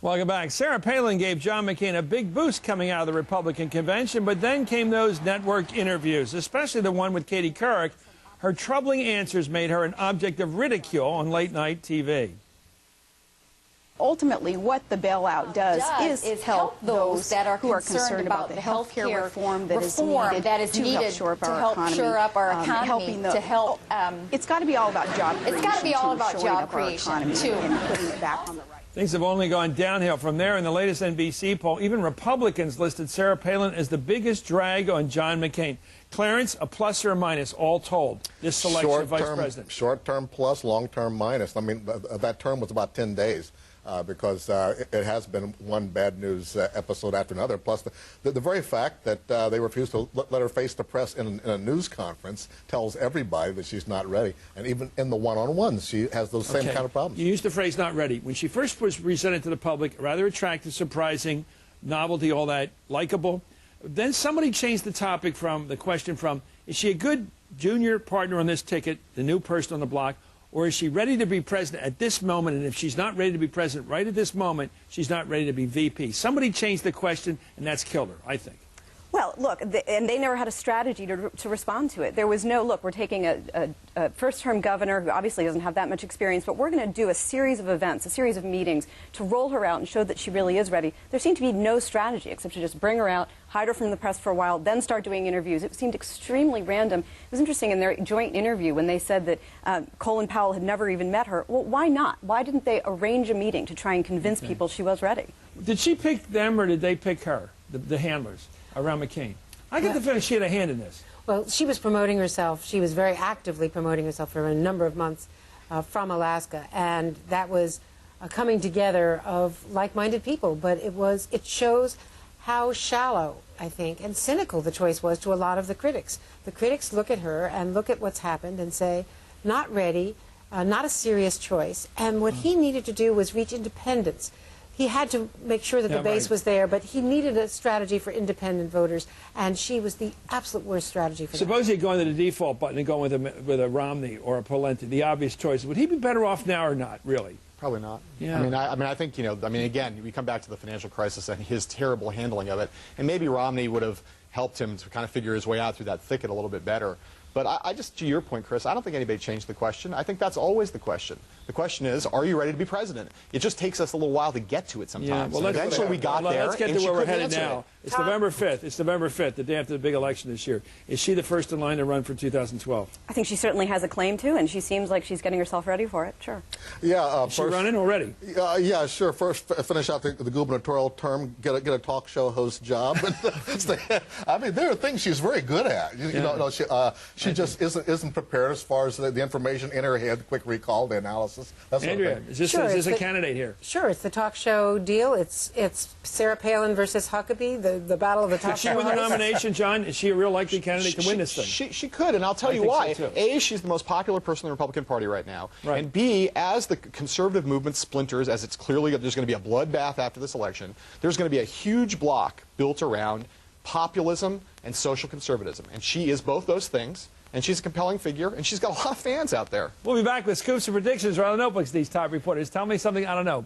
Welcome back. Sarah Palin gave John McCain a big boost coming out of the Republican convention, but then came those network interviews, especially the one with Katie Couric. Her troubling answers made her an object of ridicule on late-night TV. Ultimately, what the bailout does is help those that are concerned about the health care reform that is needed to help shore up our economy, it's got to be all about job creation. It's got to be all about job creation, too. And putting it back on the right. Things have only gone downhill from there. In the latest NBC poll, even Republicans listed Sarah Palin as the biggest drag on John McCain. Clarence, a plus or a minus, all told, this selection of vice president? Short-term plus, long-term minus. I mean, that term was about 10 days. Because it has been one bad news episode after another. Plus, the very fact that they refused to let her face the press in a news conference tells everybody that she's not ready. And even in the one-on-ones, she has those same kind of problems. You used the phrase not ready. When she first was presented to the public, rather attractive, surprising, novelty, all that, likable. Then somebody changed the topic from the question from, is she a good junior partner on this ticket, the new person on the block, or is she ready to be president at this moment? And if she's not ready to be president right at this moment, she's not ready to be VP. Somebody changed the question, and that's killed her, I think. Well, look, and they never had a strategy to respond to it. There was no, look, we're taking a first-term governor who obviously doesn't have that much experience, but we're going to do a series of events, a series of meetings to roll her out and show that she really is ready. There seemed to be no strategy except to just bring her out, hide her from the press for a while, then start doing interviews. It seemed extremely random. It was interesting in their joint interview when they said that Colin Powell had never even met her. Well, why not? Why didn't they arrange a meeting to try and convince people she was ready? Did she pick them or did they pick her, the handlers, around McCain? I get the feeling she had a hand in this. Well, she was promoting herself. She was very actively promoting herself for a number of months from Alaska, and that was a coming together of like-minded people. But it shows how shallow, I think, and cynical the choice was to a lot of the critics. The critics look at her and look at what's happened and say, not ready, not a serious choice. And what he needed to do was reach independence. He had to make sure that the base was there, but he needed a strategy for independent voters, and she was the absolute worst strategy for that. Suppose he'd gone to the default button and gone with a Romney or a Palin, the obvious choice. Would he be better off now or not, really? Probably not. Yeah. I mean, I think, again, we come back to the financial crisis and his terrible handling of it, and maybe Romney would have helped him to kind of figure his way out through that thicket a little bit better. But I just, to your point, Chris, I don't think anybody changed the question. I think that's always the question. The question is, are you ready to be president? It just takes us a little while to get to it sometimes. Yeah, well, eventually we got there. Let's get to where we're headed now. It's November 5th. It's November 5th, the day after the big election this year. Is she the first in line to run for 2012? I think she certainly has a claim to, and she seems like she's getting herself ready for it, sure. Yeah, is she running already? Yeah, sure. First, finish out the gubernatorial term, get a talk show host job. I mean, there are things she's very good at. She just isn't prepared as far as the information in her head, the quick recall, the analysis. That's Andrea, is this a candidate here? Sure, it's the talk show deal. It's Sarah Palin versus Huckabee, the battle of the talk show. Could she win the nomination, John? Is she a real likely candidate to win this thing? She could, and I'll tell you why. So A, she's the most popular person in the Republican Party right now. Right. And B, as the conservative movement splinters, as it's clearly, there's going to be a bloodbath after this election, there's going to be a huge block built around populism and social conservatism. And she is both those things. And she's a compelling figure, and she's got a lot of fans out there. We'll be back with scoops and predictions right on the notebooks, these top reporters. Tell me something I don't know.